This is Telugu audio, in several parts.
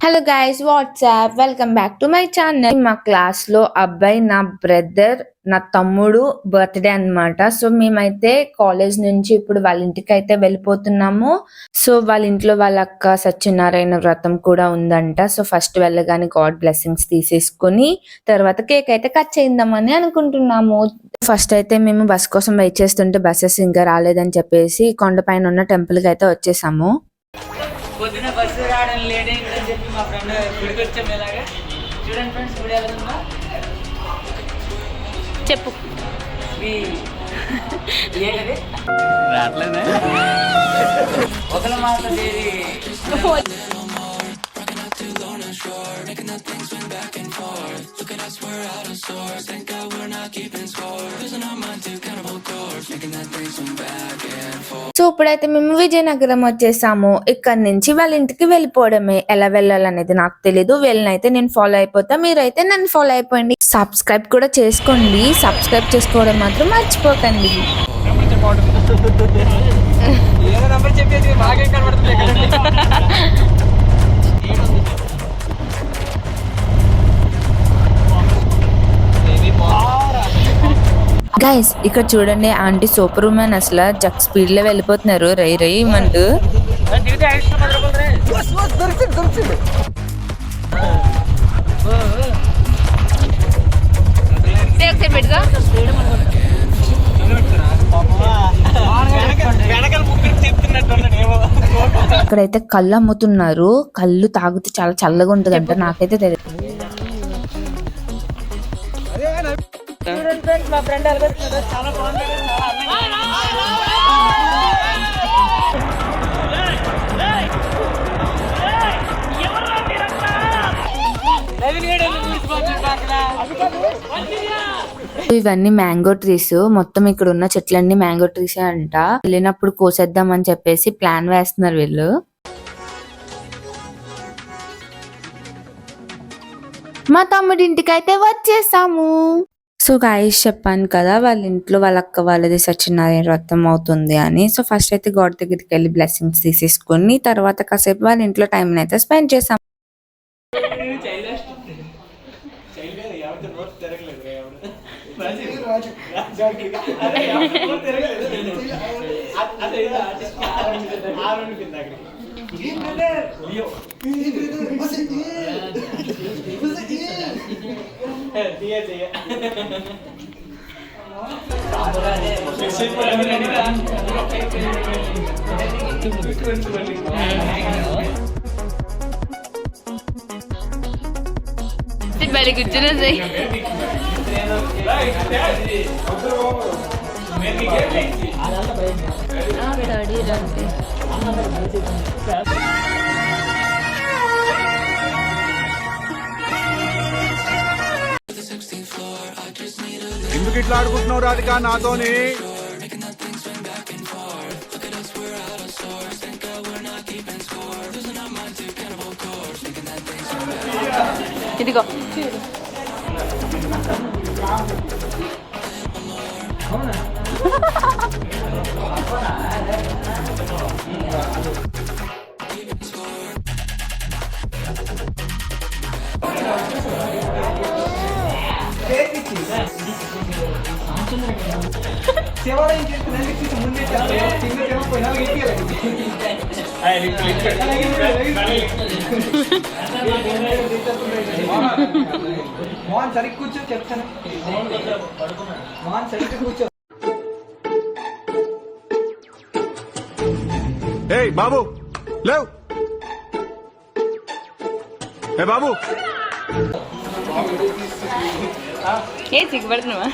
Hello guys, WhatsApp welcome back to my channel. మా క్లాస్ లో అబ్బాయి నా బ్రదర్, నా తమ్ముడు బర్త్డే అన్నమాట. సో మేమైతే కాలేజ్ నుంచి ఇప్పుడు వాళ్ళ ఇంటికి అయితే వెళ్ళిపోతున్నాము. సో వాళ్ళ ఇంట్లో వాళ్ళ అక్క సత్యనారాయణ వ్రతం కూడా ఉందంట. సో ఫస్ట్ వెళ్ళగానే గాడ్ బ్లెస్సింగ్స్ తీసేసుకుని తర్వాత కేక్ అయితే కట్ చేద్దామని అనుకుంటున్నాము. ఫస్ట్ అయితే మేము బస్ కోసం వెయిట్ చేస్తుంటే బస్సెస్ ఇంకా రాలేదని చెప్పేసి కొండపైన ఉన్న టెంపుల్ కి అయితే వచ్చేసాము. పొద్దున బస్సు రావడం లేట్ అయిందని చెప్పి మా ఫ్రెండ్ గుడికి వచ్చాము. ఇలాగా చూడండి ఫ్రెండ్స్, గుడి ఎలా ఉందా చెప్పు. ఏంటది రావట్లేదా? ఒకళ్ళ మాట దేవి సో ఇప్పుడైతే మేము విజయనగరం వచ్చేసాము. ఇక్కడ నుంచి వాళ్ళ ఇంటికి వెళ్ళిపోవడమే. ఎలా వెళ్ళాలనేది నాకు తెలీదు. వెళ్ళనైతే నేను ఫాలో అయిపోతా, మీరైతే నన్ను ఫాలో అయిపోండి. సబ్స్క్రైబ్ కూడా చేసుకోండి. సబ్స్క్రైబ్ చేసుకోవడం మాత్రం మర్చిపోకండి. గైస్ ఇక్కడ చూడండి, ఆంటీ సూపర్ ఉమెన్ అసలు జక్ స్పీడ్ లో వెళ్ళిపోతున్నారు. రై రై మంటూ. ఇక్కడైతే కళ్ళు అమ్ముతున్నారు. కళ్ళు తాగితే చాలా చల్లగా ఉంటదంట. నాకైతే తెలియదు. మా ఫ్రెండ్ చాలా బాగుంది. ఇవన్నీ మ్యాంగో ట్రీస్. మొత్తం ఇక్కడ ఉన్న చెట్లన్నీ మ్యాంగో ట్రీస్ అంట. వెళ్ళినప్పుడు కోసేద్దాం అని చెప్పేసి ప్లాన్ వేస్తున్నారు వీళ్ళు. మా తమ్ముడి ఇంటికి అయితే వచ్చేసాము. సో గాయస్ చెప్పాను కదా, వాళ్ళ ఇంట్లో వాళ్ళ అక్క వాళ్ళది సత్యనారాయణ వ్రతం అవుతుంది అని. సో ఫస్ట్ అయితే గాడ్ దగ్గరికి వెళ్ళి బ్లెస్సింగ్స్ తీసేసుకుని తర్వాత కాసేపు వాళ్ళ ఇంట్లో టైం అయితే స్పెండ్ చేసాం. balik ke sana sih. ఎందుకు ఇట్లా ఆడుకుంటున్నావు రాధిక నాతోని? ఇదిగో సరిగ్గా కూర్చో చెప్తాను. సరిగ్గా కూర్చో. ఏయ్ బాబు లేవు. ఏ బాబు ఏ సిగ్గుపడుతున్నావా?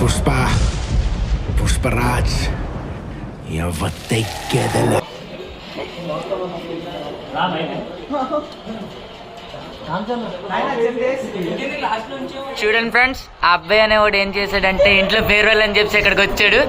పుష్ప పుష్పరాజ్ చూడండి ఫ్రెండ్స్, ఆ అబ్బాయి అనేవాడు ఏం చేశాడంటే ఇంట్లో ఫేర్వెల్ అని చెప్పి ఇక్కడికి వచ్చాడు.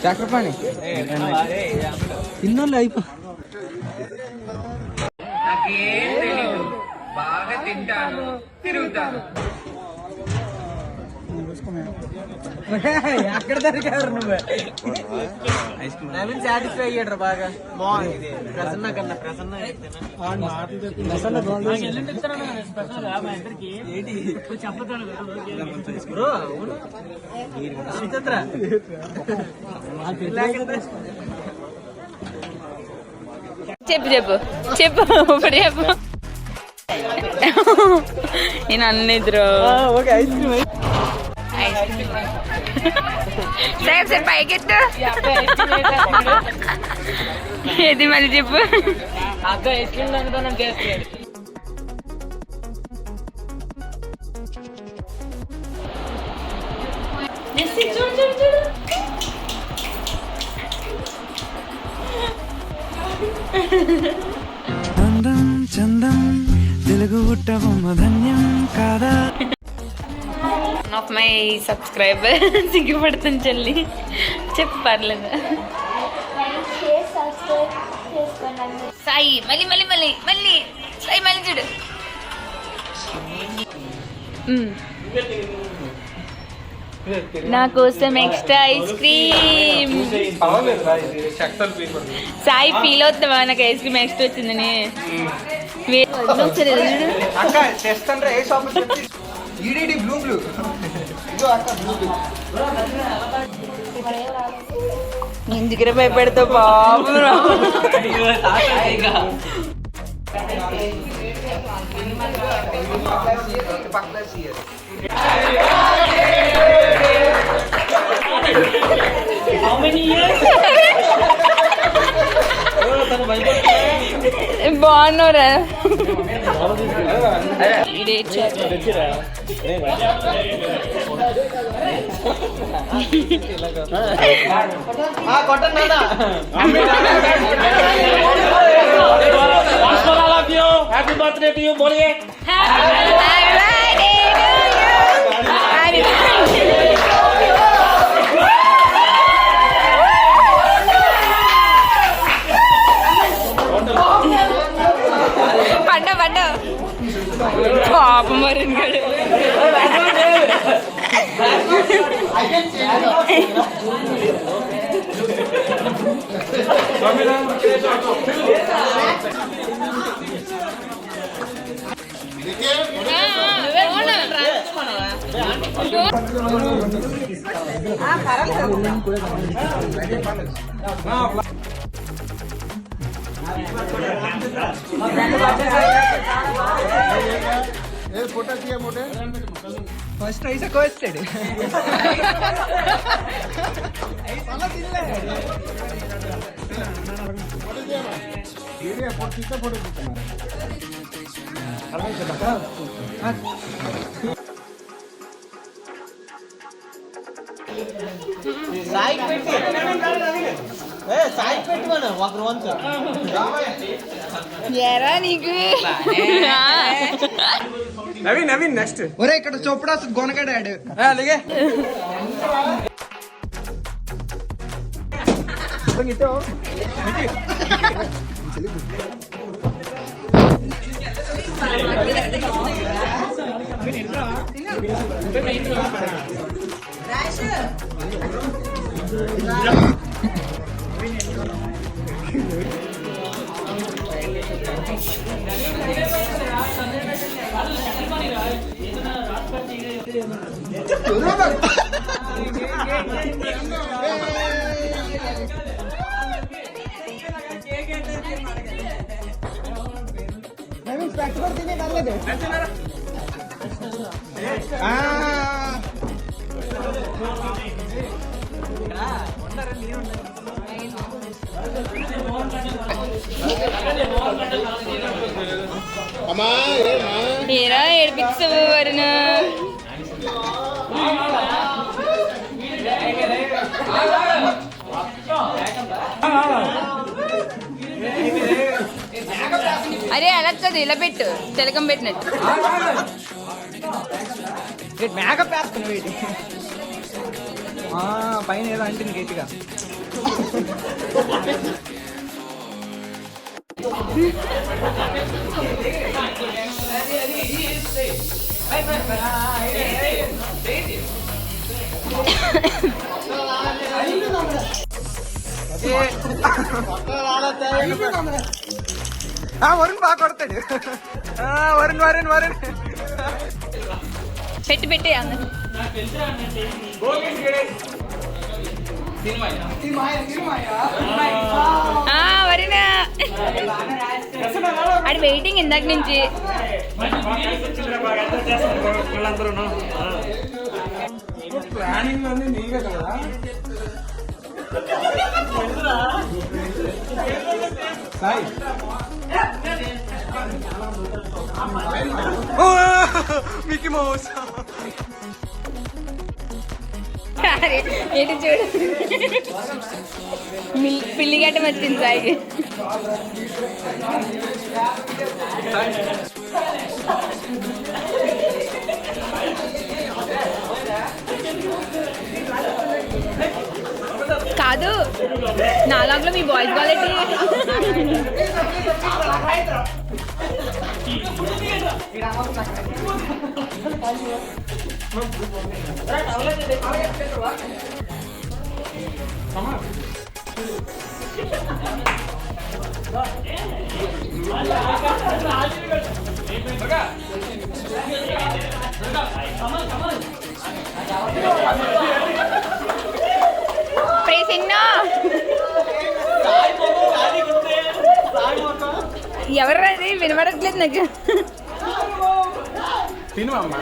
చక్రపాణి తిన్నోళ్ళు అయిపో నాకేం తెలీదు, బాగా తింటాను, తిరుగుతాను. ఎక్కడ దొరికారు నువ్వు? నవీన్ సాటిస్ఫై అయ్యాడు బాగా. బాగుంది ప్రసన్న కన్నా. ప్రసన్న చెప్పు చెప్పు చెప్పు ఇప్పుడు చెప్పు. నేను అన్నిద్రు ఐస్ క్రీమ్ సరే సరే పైకెత్తు. ఏది మళ్ళీ చెప్పు. అక్క ఐస్ క్రీమ్ దొంగతనం చేస్తాడు. అందం చందం తెలుగు పుట్టబొమ్మ ధన్యం కాదా? ఆఫ్ మై సబ్స్క్రైబర్ సిగ్గుపడుతుంది చెల్లి. చెప్పు పర్లేదు. సాయి మళ్ళీ మళ్ళీ మళ్ళీ మళ్ళీ సాయి మళ్ళీ చూడు. నా కోసం extra ice cream. Sai feel అవుతావా నాకు ఐస్ క్రీమ్ ఎక్స్ట్రా వచ్చిందని? ఎందుకు భయపెడతావు బాబు? బాగున్నారా? హ్యాపీ బర్త్డే టు యూ బోలియే. పండ పండ పాపం మరి ఫస్ట్ ఐసా కోస్తాడు. సాయికి పెట్టి సాయికి పెట్టి మనం ఒకరు వంతు ఎరా నీకు. నవీన్ నవీన్ నెక్స్ట్. ఒరే ఇక్కడ చొప్పుడా గొనగడాడు అలాగే ఏరా ఏడిపించవు వరుణ. అరే అలా కదా ఇలా పెట్టు తిలకం పెట్టినట్టు. మేకప్ వేస్తున్నావు ఏంటి? పైన ఏదో అంటుంది గట్టిగా. వరుణ్ బాగా కొడతాడు. వరుణ్ వరుణ్ వరుణ్ పెట్టి పెట్టి అన్న వరినా అది వెయిటింగ్ ఇందాక నుంచి. ప్లానింగ్ ఉంది నీవే కదా. Mickey mouse. ఏంటి చూడు పిల్లి గట్టం వచ్చింది సాయికి. కాదు నా లాగ్లో మీ బాయ్స్ క్వాలిటీ. ఎవరు అది వినబడట్లేదు నాకు. తిను అమ్మా.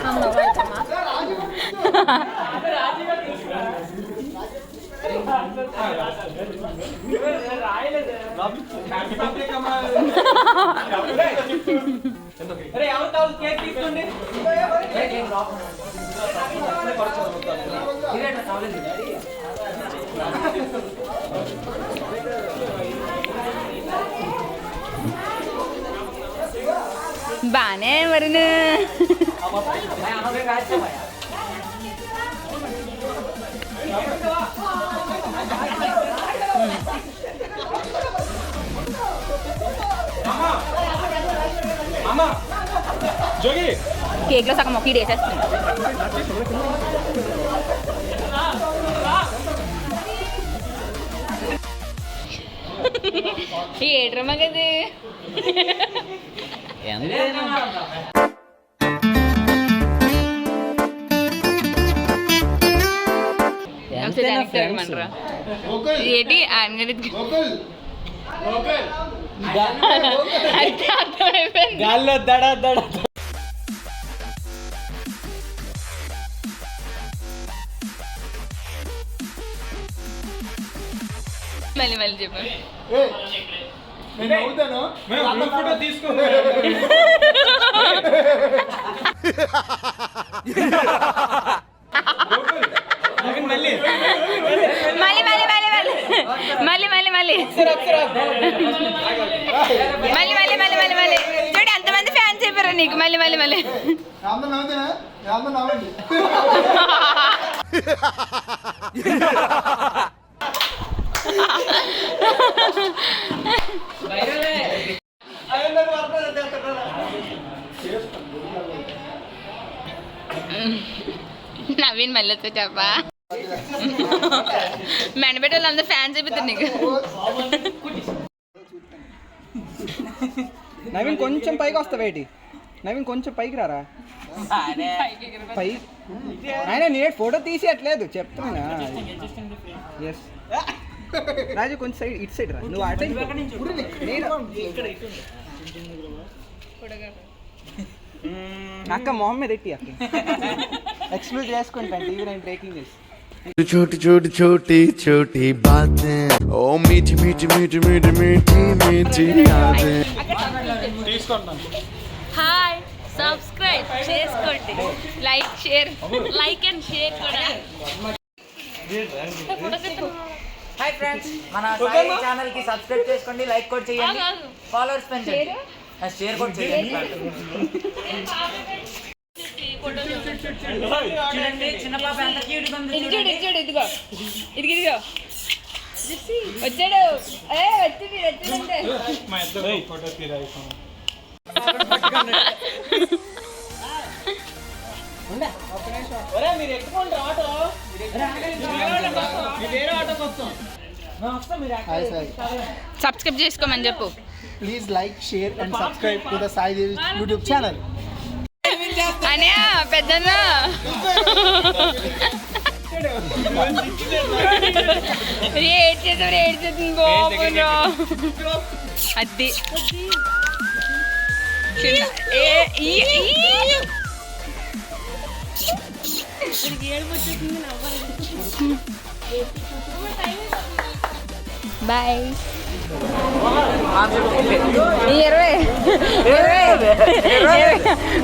బానే వరుణ్. కేక్ లో సగం మొక్క వేసేస్తుంది. ఏడ్రమ్మా కదా. ఏంటి గాల్లో దడా దడా. మళ్ళీ మళ్ళీ చెప్పు. తీసుకో. మళ్ళీ మళ్ళీ మళ్ళీ మళ్ళీ మళ్ళీ మళ్ళీ మళ్ళీ మళ్ళీ మళ్ళీ మళ్ళీ మళ్ళీ మళ్ళీ చూడు ఎంతమంది ఫ్యాన్స్ అయిపోయారు నీకు. మళ్ళీ మళ్ళీ మళ్ళీ నవీన్ మళ్ళీ వచ్చా చెప్పా. మెండబెట్టి వాళ్ళందరూ ఫ్యాన్స్ అయిపోతారు నీకు. నవీన్ కొంచెం పైకి వస్తావు ఏంటి? నవీన్ కొంచెం పైకి రారా. పై ఆయన నేను ఫోటో తీసేయట్లేదు చెప్తున్నా. ఎస్ రాజు కొంచెం సైడ్ ఇటు సైడ్ రా. నువ్వు అటు అక్క మొహం మీద ఎట్టి అక్క ఎక్స్క్లూజ్ చేసుకుంటాను. TV 9 breaking news. छोटी छोटी छोटी छोटी बातें ओ मीठी मीठी मीठी मीठी मीठी मीठी यादें. హాయ్ సబ్స్క్రైబ్ చేసుకోండి. లైక్ అండ్ షేర్ కూడా. హాయ్ ఫ్రెండ్స్, మన సాయి ఛానల్ కి సబ్స్క్రైబ్ చేసుకోండి, లైక్ కూడా చేయండి, ఫాలోవర్స్ పెంచండి. షేర్ కూడా చేయండి. చూడండి చిన్న పాప ఎంత క్యూట్ ఉంది. ఇదిగో ఇదిగో వచ్చాడు. వచ్చిందంటే మీరు ఎక్కుకోండి ఆటో. వేరే ఆటోకి వస్తాం. సబ్స్క్రైబ్ చేసుకోమని చెప్పు. Please like, share and subscribe to the Sai Devi YouTube channel. అనియా పెద్దన్నా ఏడ్చేది గోపురా అది బాయ్.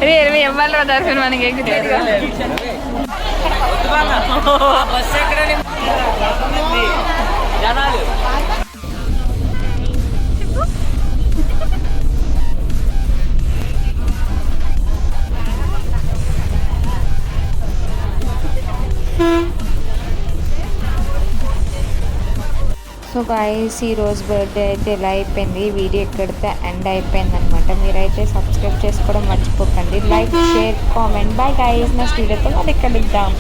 20 ఇవ్వాలి దర్శనం మనకి బస్సు ఎక్కడ జనాలు. సో గాయ్స్ ఈరోజు బర్త్డే అయితే ఎలా అయిపోయింది, వీడియో ఎక్కడితే ఎండ్ అయిపోయింది అనమాట. మీరైతే సబ్స్క్రైబ్ చేసుకోవడం మర్చిపోకండి. Like, share, comment. Bye guys. Next వీడియోతో మరి కలుద్దాం.